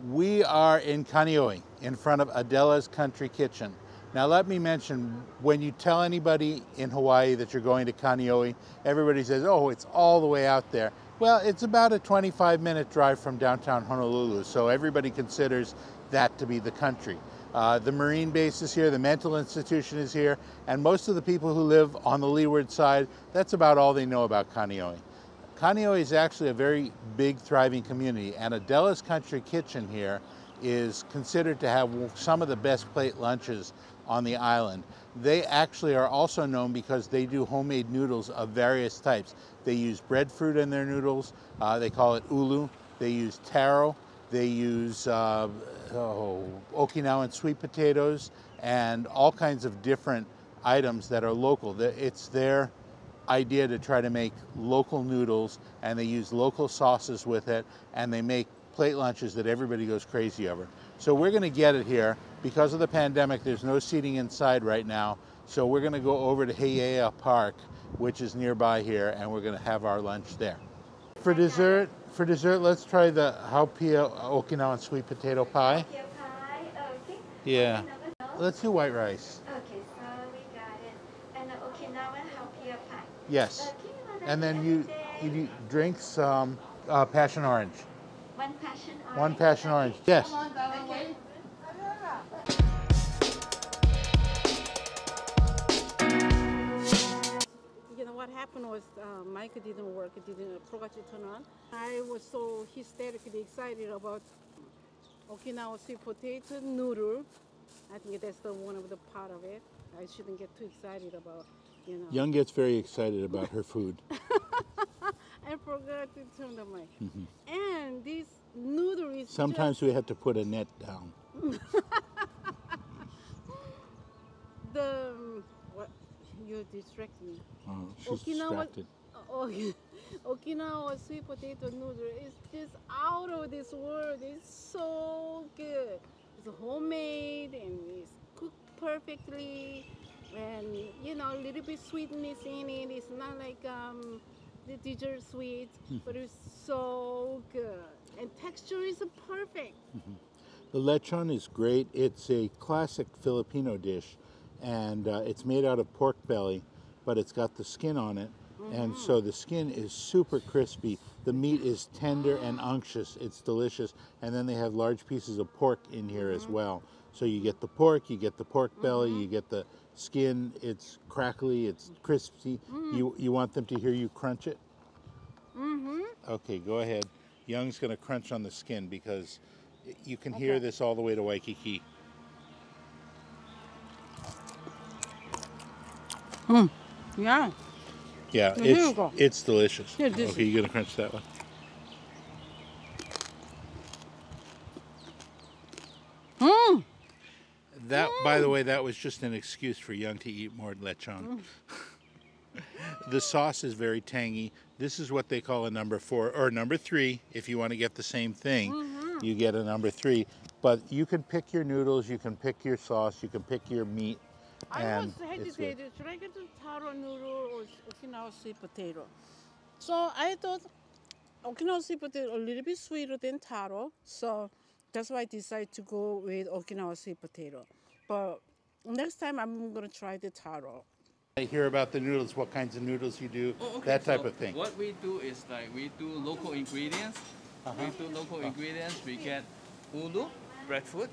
We are in Kaneohe, in front of Adela's Country Kitchen. Now let me mention, when you tell anybody in Hawaii that you're going to Kaneohe, everybody says, oh, it's all the way out there. Well, it's about a 25-minute drive from downtown Honolulu, so everybody considers that to be the country. The Marine base is here, the mental institution is here, and most of the people who live on the leeward side, that's about all they know about Kaneohe. Kaneohe is actually a very big, thriving community, and Adela's Country Kitchen here is considered to have some of the best plate lunches on the island. They actually are also known because they do homemade noodles of various types. They use breadfruit in their noodles, they call it ulu, they use taro, they use Okinawan sweet potatoes, and all kinds of different items that are local. It's their idea to try to make local noodles, and they use local sauces with it, and they make plate lunches that everybody goes crazy over. So we're going to get it here. Because of the pandemic, there's no seating inside right now, so we're going to go over to Heiea Park, which is nearby here, and we're going to have our lunch there. For dessert, let's try the Haupia Okinawan Sweet Potato Pie. Okay. Yeah. Let's do white rice. Okay, so we got it. And the Okinawan Haupia Pie. Yes. Okay, And then you drinks passion orange. One passion orange. One passion orange. Yes. Okay. You know what happened was mic didn't work. It didn't forgot to turn on. I was so hysterically excited about Okinawan sweet potato noodle. I think that's the one of the part of it. I shouldn't get too excited about, you know. Young gets very excited about her food. I forgot to turn the mic. And this noodle is Sometimes we have to put a net down. what you distract me. Oh, she's distracted. Okinawa sweet potato noodle is just out of this world. It's so good. It's homemade and it's cooked perfectly, and you know, a little bit sweetness in it. It's not like the dessert sweet, but it's so good, and texture is perfect. The lechon is great. It's a classic Filipino dish, and it's made out of pork belly, but it's got the skin on it, and so the skin is super crispy. The meat is tender and unctuous. It's delicious, and then they have large pieces of pork in here as well. So you get the pork, you get the pork belly, you get the skin. It's crackly, it's crispy. You want them to hear you crunch it? Okay, go ahead. Young's gonna crunch on the skin because you can hear this all the way to Waikiki. Yeah. Yeah, it's delicious. Here, okay, you're gonna crunch that one. That, by the way, that was just an excuse for Young to eat more lechon. The sauce is very tangy. This is what they call a number 4 or number 3. If you want to get the same thing, you get a number 3. But you can pick your noodles, you can pick your sauce, you can pick your meat. I was hesitated. Should I get the taro noodle or Okinawa sweet potato? So I thought Okinawa sweet potato a little bit sweeter than taro, so that's why I decided to go with Okinawa sweet potato. But next time I'm gonna try the taro. I hear about the noodles, what kinds of noodles you do, that type of thing. What we do is like we do local ingredients. We get ulu, breadfruit.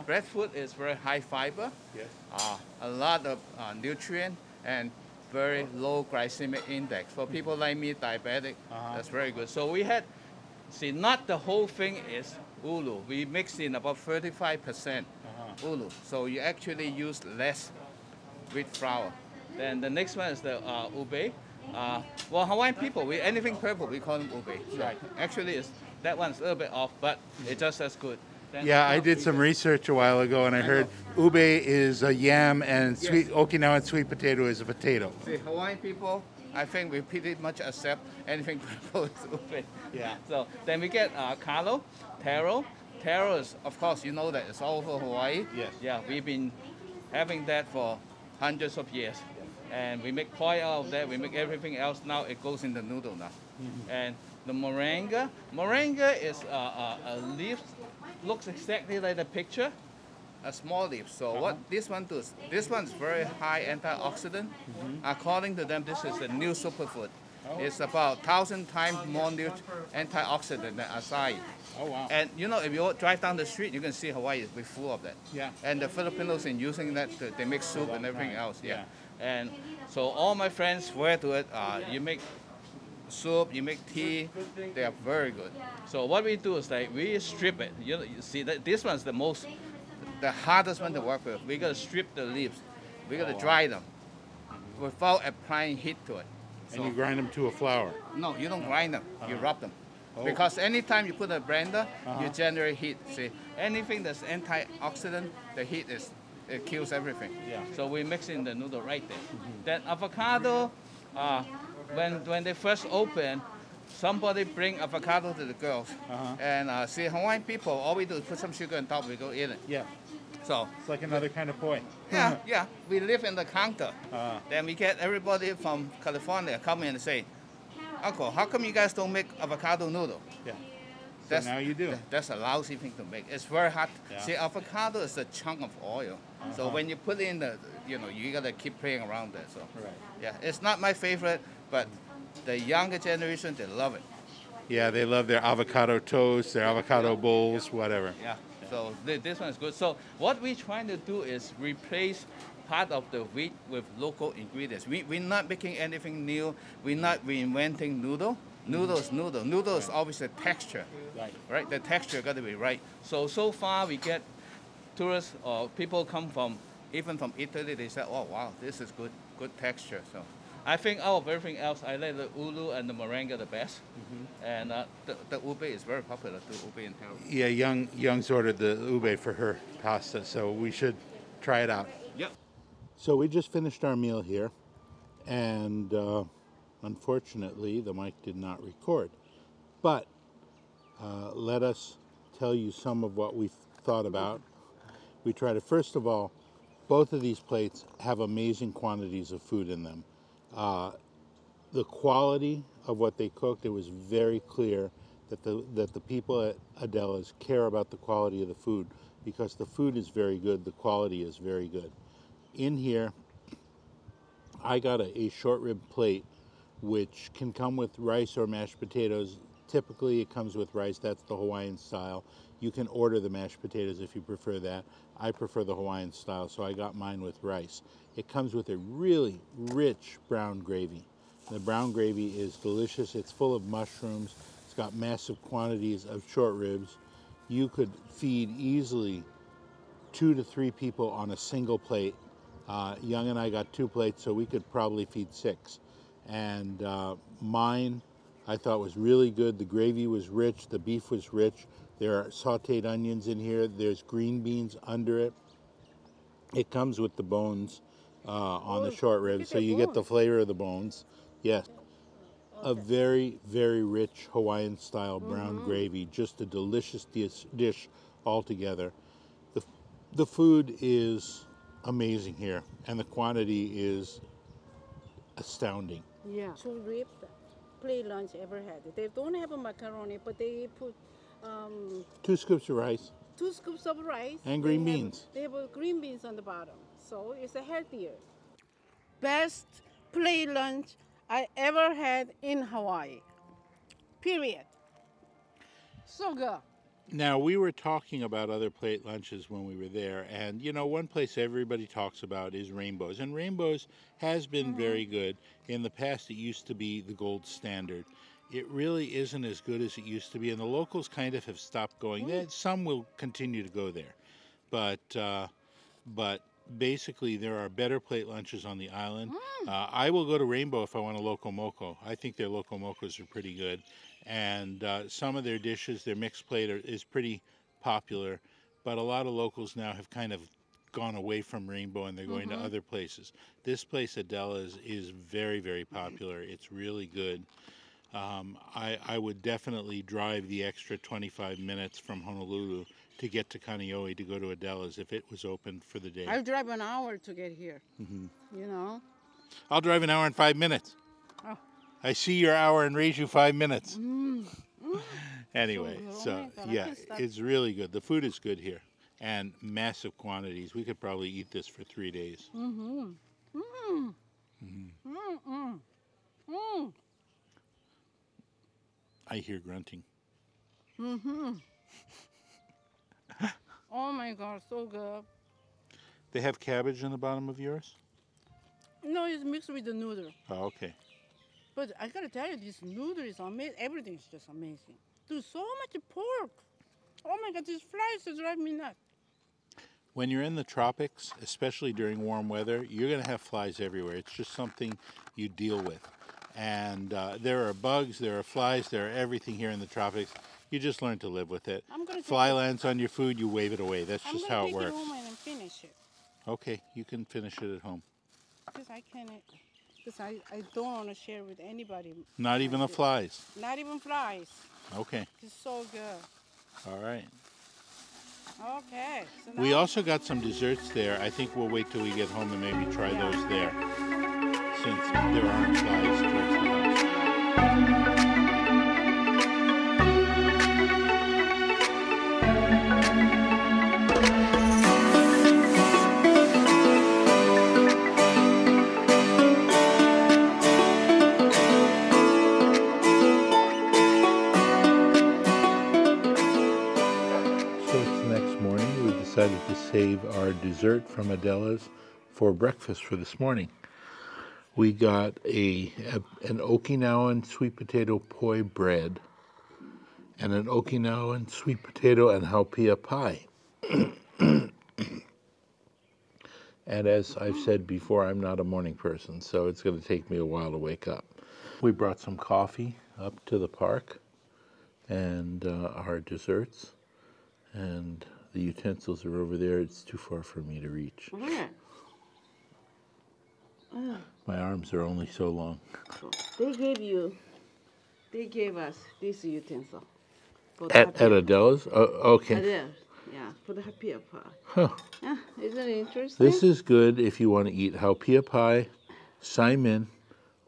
Breadfruit is very high fiber. Yes. A lot of nutrient and very low glycemic index. For people like me, diabetic, that's very good. So we had, see, not the whole thing is ulu. We mix in about 35% ulu. So you actually use less wheat flour. Then the next one is the ube. Well, Hawaiian people, anything purple, we call them ube. So Right. actually, that one's a little bit off, but it's just as good. Then Yeah, I did some research a while ago, and I heard ube is a yam and Okinawan sweet potato is a potato. See, Hawaiian people, I think we pretty much accept anything purple is ube. Yeah. So then we get kalo, taro. Taro is, of course, you know that it's all over Hawaii. Yes. Yeah, we've been having that for hundreds of years. And we make poi out of that, we make everything else. Now it goes in the noodle now. And the moringa. Moringa is a leaf, looks exactly like the picture, a small leaf. So what this one does, this one is very high antioxidant. According to them, this is a new superfood. It's about 1,000 times more antioxidant than acai. Oh, wow. And you know, if you drive down the street, you can see Hawaii is full of that. Yeah. And the Filipinos in using that, they make soup and everything else. Yeah. And so all my friends swear to it. You make soup, you make tea, they are very good. So what we do is like we strip it. You see that this one's the hardest one to work with. We gotta strip the leaves. We gotta dry them without applying heat to it. And you grind them to a flour. No, you don't grind them. You rub them. Because anytime you put a blender, you generate heat. See, anything that's antioxidant, the heat it kills everything. Yeah. So we mix in the noodle right there. That avocado, when they first open, somebody bring avocado to the girls, and see Hawaiian people, all we do is put some sugar on top, we go eat it. Yeah. So It's like another kind of poi. yeah, we live in the counter. Then we get everybody from California come in and say, Uncle, how come you guys don't make avocado noodle? Yeah. So now you do. That's a lousy thing to make. It's very hard. Yeah. See, avocado is a chunk of oil. So when you put in you gotta keep playing around there. So Right. yeah, it's not my favorite, but the younger generation, they love it. Yeah, they love their avocado toast, their avocado bowls, whatever. Yeah. So this one is good. So what we're trying to do is replace part of the wheat with local ingredients. We're not making anything new. We're not reinventing noodle. Noodle is noodle. Noodle is always the texture. Right? The texture got to be right. So far we get tourists or people come from, even from Italy, they say, oh wow, this is good texture. So I think out of everything else, I like the ulu and the moringa the best. And the ube is very popular too, ube and taro. Yeah, Young's ordered the ube for her pasta, so we should try it out. Yep. So we just finished our meal here, and unfortunately the mic did not record. But let us tell you some of what we thought about. We tried to, first of all, both of these plates have amazing quantities of food in them. The quality of what they cooked, it was very clear that the people at Adela's care about the quality of the food, because the food is very good, the quality is very good. In here, I got a short rib plate, which can come with rice or mashed potatoes. Typically it comes with rice, that's the Hawaiian style. You can order the mashed potatoes if you prefer that. I prefer the Hawaiian style, so I got mine with rice. It comes with a really rich brown gravy. The brown gravy is delicious. It's full of mushrooms. It's got massive quantities of short ribs. You could feed easily 2 to 3 people on a single plate. Young and I got 2 plates, so we could probably feed 6. And mine, I thought, was really good. The gravy was rich. The beef was rich. There are sauteed onions in here. There's green beans under it. It comes with the bones on the short ribs, so you get the flavor of the bones. Yes. A very, very rich Hawaiian-style brown gravy. Just a delicious dish altogether. The food is amazing here, and the quantity is astounding. Yeah. 2 rib plate lunch ever had. They don't have a macaroni, but they put 2 scoops of rice 2 scoops of rice and green They have- beans. They have green beans on the bottom, so it's a healthier. Best plate lunch I ever had in Hawaii. Period. So good. Now, we were talking about other plate lunches when we were there, and you know, one place everybody talks about is Rainbows, and Rainbows has been very good. In the past, it used to be the gold standard. It really isn't as good as it used to be, and the locals kind of have stopped going there. Some will continue to go there, but basically there are better plate lunches on the island. I will go to Rainbow if I want a loco moco. I think their loco mocos are pretty good. And some of their dishes, their mixed plate is pretty popular, but a lot of locals now have kind of gone away from Rainbow and they're going to other places. This place, Adela's, is very, very popular. It's really good. I would definitely drive the extra 25 minutes from Honolulu to get to Kaneohe to go to Adela's if it was open for the day. I'll drive an hour to get here. You know? I'll drive an hour and 5 minutes. Oh, I see your hour and raise you 5 minutes. Mm. Mm. Anyway, So so good. Oh my God, I yeah, can't stop. it's really good. The food is good here, and massive quantities. We could probably eat this for 3 days. Mm-hmm. Mm. Mm-mm. Mm. I hear grunting. Mm-hmm. Oh my God, so good. They have cabbage in the bottom of yours? No, it's mixed with the noodle. Oh, okay. But I gotta tell you, this noodle is amazing. Everything is just amazing. Dude, so much pork. Oh my God, these flies drive me nuts. When you're in the tropics, especially during warm weather, you're going to have flies everywhere. It's just something you deal with. And there are bugs, there are flies, there are everything here in the tropics. You just learn to live with it. I'm gonna Fly take it. lands on your food, you wave it away. That's I'm just gonna how it take works. it home and finish it. Okay, you can finish it at home. Because I can't. Because I don't want to share with anybody. Not even the flies. Not even flies. Okay, It's so good. all right. Okay. So We now- also got some desserts there. I think we'll wait till we get home and maybe try those there, since there aren't flies towards the house. So it's the next morning. We decided to save our dessert from Adela's for breakfast for this morning. We got an Okinawan sweet potato poi bread and an Okinawan sweet potato and haupia pie. And as I've said before, I'm not a morning person, so it's going to take me a while to wake up. We brought some coffee up to the park and our desserts. And the utensils are over there. It's too far for me to reach. Okay. My arms are only so long. So they gave us this utensil. For At Adela's? Oh, okay. Adela, yeah, for the haupia pie. Huh. Yeah, isn't it interesting? This is good if you want to eat haupia pie, saimin,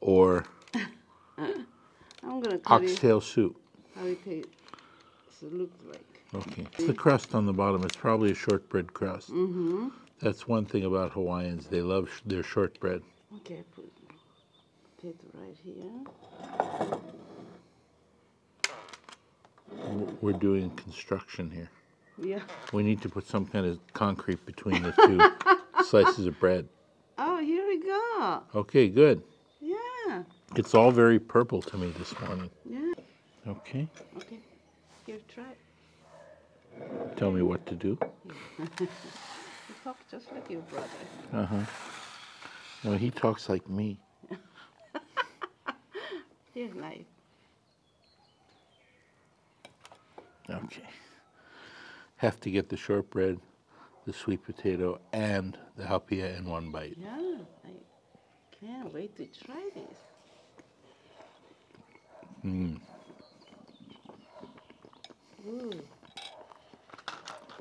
or I'm gonna cut it oxtail soup. how it tastes. It looks like. Okay. The crust on the bottom is probably a shortbread crust. Mm-hmm. That's one thing about Hawaiians. They love their shortbread. Okay, put potato right here. We're doing construction here. Yeah. We need to put some kind of concrete between the two slices of bread. Oh, here we go. Okay, good. Yeah. It's all very purple to me this morning. Yeah. Okay. Okay. Here, try it. Tell me what to do. You talk just like your brother. Uh-huh. Well, he talks like me. Here, knife. Okay. Have to get the shortbread, the sweet potato, and the haupia in one bite. Yeah, I can't wait to try this. Mm. Ooh.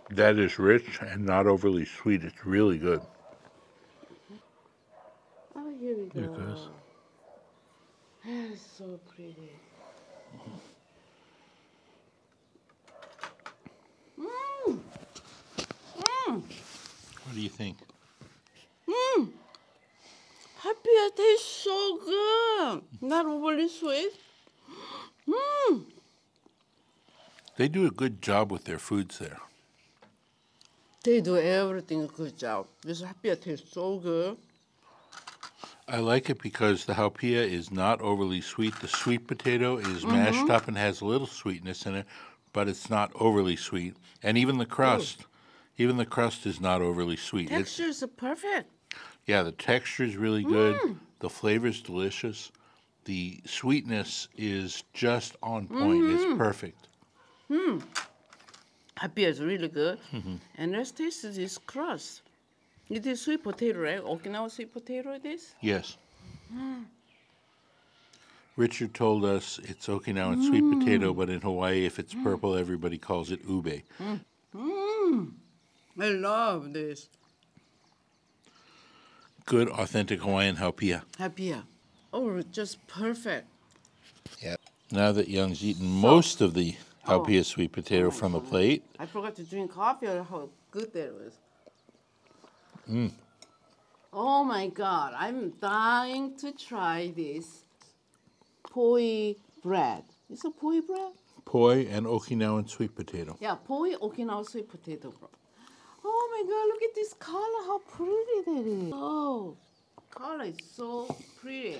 That is rich and not overly sweet. It's really good. Oh, here we go. There it goes. That's so pretty. Mmm. Mmm. What do you think? Mmm. Haupia tastes so good. Not overly sweet. Mmm. They do a good job with their foods there. They do everything a good job. This haupia tastes so good. I like it because the haupia is not overly sweet. The sweet potato is mashed up and has a little sweetness in it, but it's not overly sweet. And even the crust is not overly sweet. Texture is perfect. Yeah, the texture is really good. The flavor is delicious. The sweetness is just on point. It's perfect. Haupia is really good. And let's taste this crust. It is sweet potato, right? Okinawan sweet potato it is? Yes. Richard told us it's Okinawan sweet potato, but in Hawaii, if it's purple, everybody calls it ube. I love this. Good, authentic Hawaiian haupia. Haupia. Oh, just perfect. Yep. Now that Young's eaten most of the Haupia sweet potato from a plate. I forgot to drink coffee or how good that was. Oh my God, I'm dying to try this poi bread. Is it poi bread? Poi and Okinawan sweet potato. Yeah, poi Okinawan sweet potato bread. Oh my God, look at this color, how pretty that is. Oh, color is so pretty.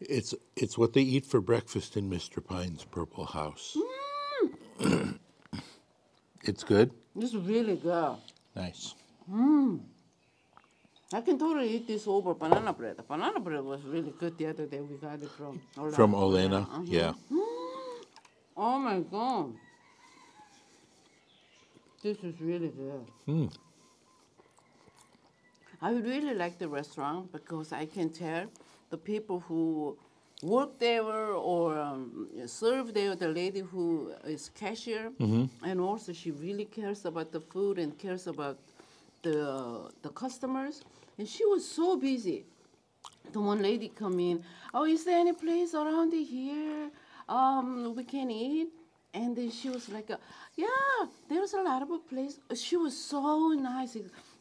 It's what they eat for breakfast in Mr. Pine's Purple House. It's good? It's really good. Nice. I can totally eat this over banana bread. The banana bread was really good the other day. We got it from Olena. From Olena, yeah. Oh my God. This is really good. I really like the restaurant because I can tell the people who work there or serve there, the lady who is cashier, and also she really cares about the food and cares about the customers. And she was so busy. The one lady come in, oh, is there any place around here we can eat? And then she was like, yeah, there's a lot of a place. She was so nice.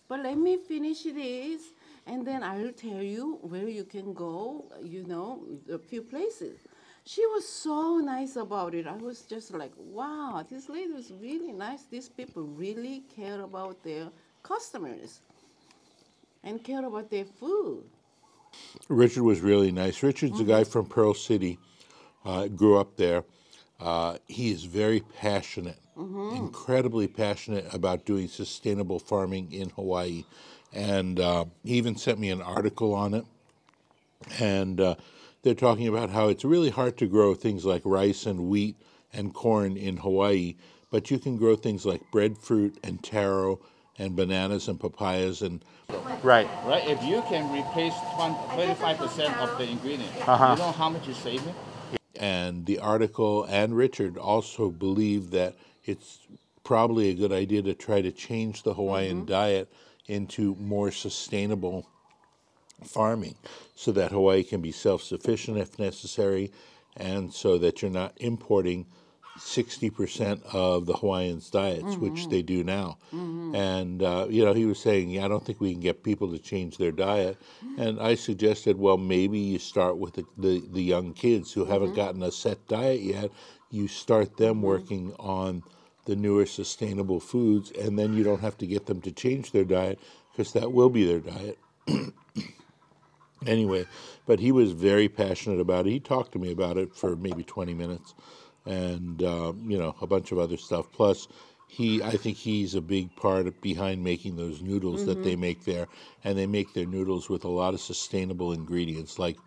But let me finish this, and then I'll tell you where you can go, you know, a few places. She was so nice about it. I was just like, wow, this lady was really nice. These people really care about their customers and care about their food. Richard was really nice. Richard's a guy from Pearl City, grew up there. He is very passionate, incredibly passionate about doing sustainable farming in Hawaii. And he even sent me an article on it. And they're talking about how it's really hard to grow things like rice and wheat and corn in Hawaii, but you can grow things like breadfruit and taro and bananas and papayas and Right. If you can replace 35% of the ingredient, you know how much you're saving? And the article and Richard also believe that it's probably a good idea to try to change the Hawaiian diet into more sustainable farming so that Hawaii can be self-sufficient if necessary, and so that you're not importing 60% of the Hawaiians' diets, which they do now. And, you know, he was saying, yeah, I don't think we can get people to change their diet. And I suggested, well, maybe you start with the young kids who haven't gotten a set diet yet. You start them working on the newer sustainable foods, and then you don't have to get them to change their diet because that will be their diet. Anyway, but he was very passionate about it. He talked to me about it for maybe 20 minutes and, you know, a bunch of other stuff. Plus, I think he's a big part behind making those noodles that they make there. And they make their noodles with a lot of sustainable ingredients like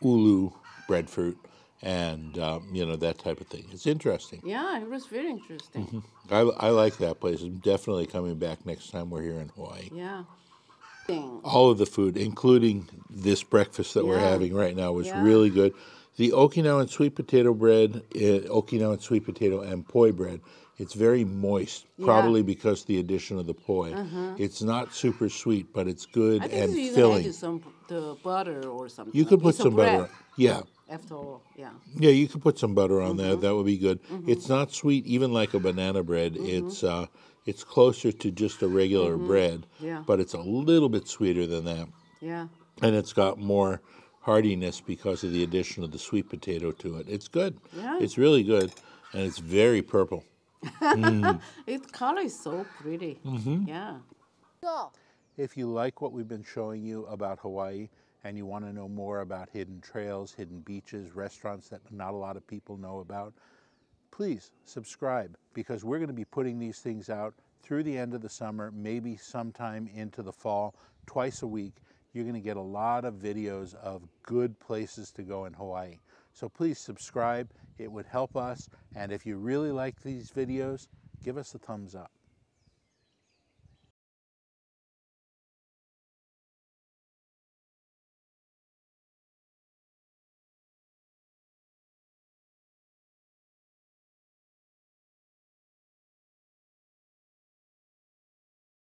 ulu, breadfruit, and, you know, that type of thing. It's interesting. Yeah, it was very interesting. I like that place. I'm definitely coming back next time we're here in Hawaii. Yeah. All of the food, including this breakfast that we're having right now, was really good. The Okinawan sweet potato bread, Okinawan sweet potato and poi bread, it's very moist, probably because the addition of the poi. It's not super sweet, but it's good and you filling. add some the butter or something. You could put some butter. Yeah. After all, yeah. Yeah, you could put some butter on there. That would be good. It's not sweet, even like a banana bread. It's closer to just a regular bread, but it's a little bit sweeter than that. Yeah. And it's got more hardiness because of the addition of the sweet potato to it. It's good. Yeah. It's really good, and it's very purple. Its color is so pretty. Yeah. If you like what we've been showing you about Hawaii and you want to know more about hidden trails, hidden beaches, restaurants that not a lot of people know about, please subscribe, because we're going to be putting these things out through the end of the summer, maybe sometime into the fall, twice a week. You're going to get a lot of videos of good places to go in Hawaii. So please subscribe. It would help us. And if you really like these videos, give us a thumbs up.